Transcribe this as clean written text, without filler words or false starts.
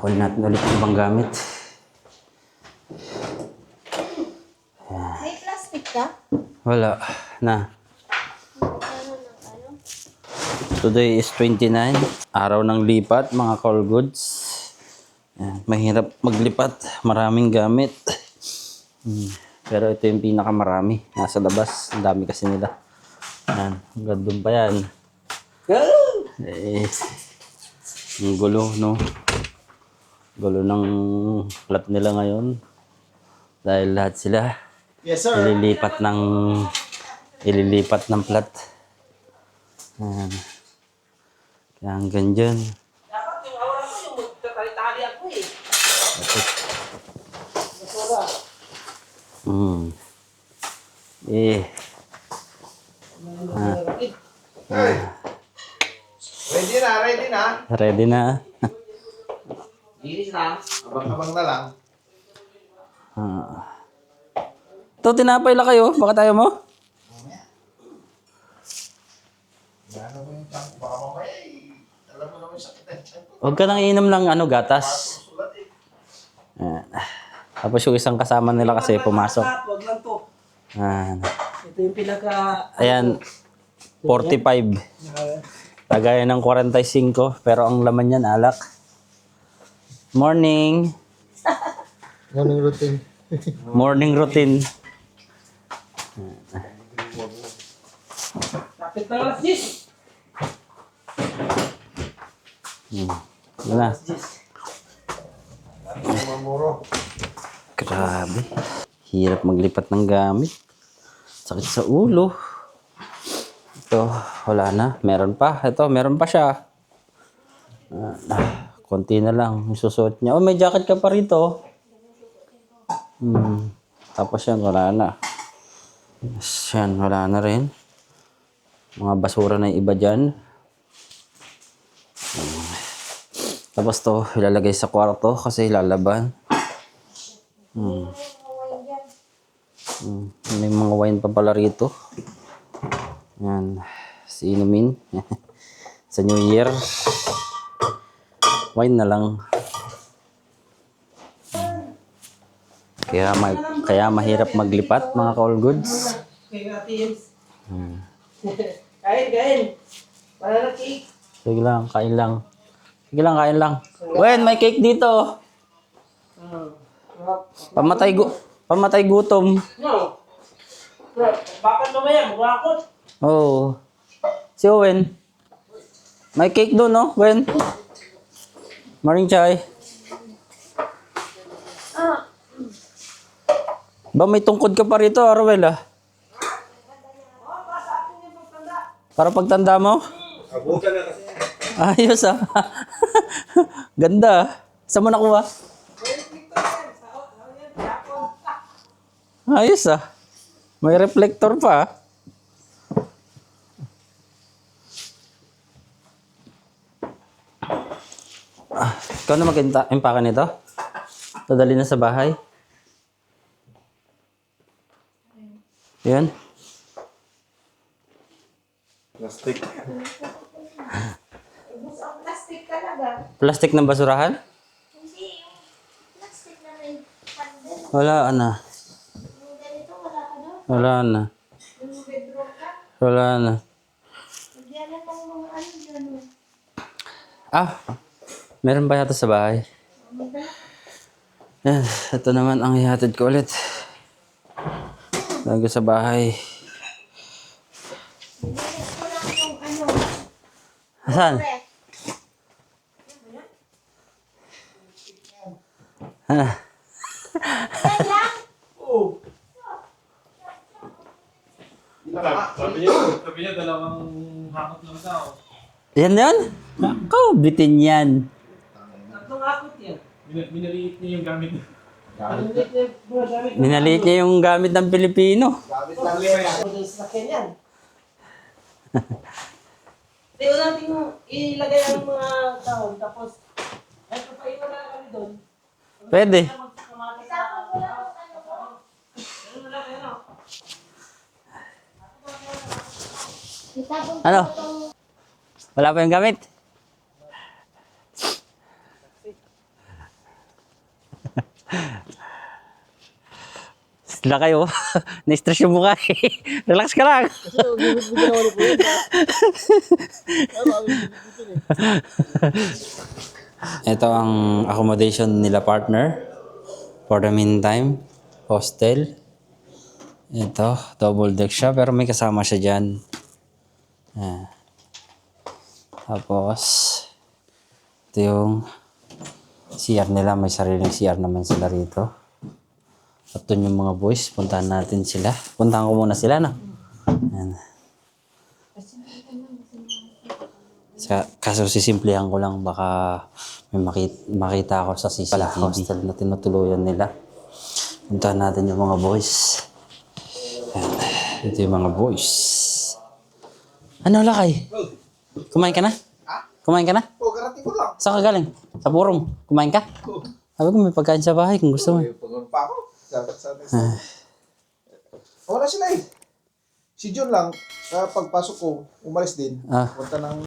Kunin natin ulit yung ibang gamit. May plastic ka? Wala na. Ano ng ano? Today is 29. Araw ng lipat, mga call goods. Yan, mahirap maglipat. Maraming gamit. Pero ito yung pinakamarami. Nasa labas. Ang dami kasi nila. Yan. Hanggang doon pa yan. Ang gulo, no? Gulo ng plot nila ngayon. Dahil lahat sila ililipat ng plot. Yan. Kaya hanggang dyan. Dapat yung aura ko yung magtatali-tali ako eh. Basura. Ready na. Ready na. Linis lang. Abang-abang na lang. Ito, tinapay lang kayo. Baka tayo mo? Ano mo yung tank? Baka mamaya alam mo naman yung sakit ng tiyan ko. Huwag ka nang inom lang gatas. Sulat eh. Ayan. Tapos yung isang kasama nila kasi pumasok. Wag lang to. Ayan. Ito yung pinaka... Ayan. 45. Tagaya ng 45. Pero ang laman yan, alak. Morning. Morning routine. Morning routine. Kapit ng alas 10. Ano na? Mamuro. Grabe. Hirap maglipat ng gamit. Sakit sa ulo. Ito, wala na. Meron pa. Ito, meron pa siya. Konti na lang. Isusuot niya. Oh, may jacket ka pa rito. Tapos yan, wala na. Yes, yan, wala na rin. Mga basura na yung iba dyan. Tapos to, ilalagay sa kwarto kasi lalaban. May mga wine pa pala rito. Yan. Inumin. Sa New Year. Wine na lang. Kaya mahirap maglipat, mga call goods. Kaya teams. Kain. Para na cake. Sige lang, kain lang. Sige lang, kain lang. Wen, may cake dito. Pamatay gutom. No. Bakit mamaya? Magwakot. Oh. Si Owen. May cake doon, no? Wen. Morning, Chay. Ba, may tungkod ka pa rito, Arwel, ah. Para pagtanda mo? Abutan na kasi. Ayos, ah. Ganda, ah. Saan mo nakuha? Ayos, ah. May reflector pa, ah. Ikaw na mag-impaka nito? Dadali na sa bahay? Yan. Plastic. Ubus ang plastic talaga. Plastic ng basurahan? Hindi, yung plastic na may pandel. Wala na. Yung ganito, wala ka doon. Wala na. Yung bedroom ka. Wala na. Nagyan na ng mga ano dyan. Ah, meron ba yata sa bahay? Yan, ito naman ang ihatid ko ulit. Lagi sa bahay. Bilis ko lang yung ano. Saan? Ref. Ah, Yan lang. Oo. Sabi niya dalawang hakot lang daw. yan yan? Ako, bitin yan. Tatlong akot yan. Minaliit niya yung gamit. Ang liit na mga gamit. Minaliit niya yung gamit ng Pilipino. Gamit lang lima yan. Ako din sa sakyan yan. Hindi ko natin ilagay ang mga dahon. Tapos, ito pa iwan na kami doon. Pwede. Magkamati sa... Tapos wala akong ano ko. Ano na lang, ano? Itapon ko Ano? itong Wala pa yung gamit? Sila kayo. Na-stress yung mukha eh. Relax ka lang. Ito ang accommodation nila partner. For the meantime, hostel. Ito, double deck siya pero may kasama siya dyan. Ah. Tapos, ito yung CR nila. May sariling CR naman sila rito. At doon yung mga boys. Puntahan natin sila. Puntahan ko muna sila, no? Ayan. Kaso sisimplihan ko lang. Baka may makita ako sa CCTV. Hostel na tinutuluyan nila. Puntahan natin yung mga boys. Ayan. Ito yung mga boys. Ano, Lakay? Kumain ka na? Kumain ka na? Oo, karating ko lang. Saan ka galing? Sa Purong. Kumain ka? Sabi ko may pagkain sa bahay kung gusto mo. Pagod pa ako. Wala sila eh. Si John lang, sa pagpasok ko, umalis din. Ah. Punta ng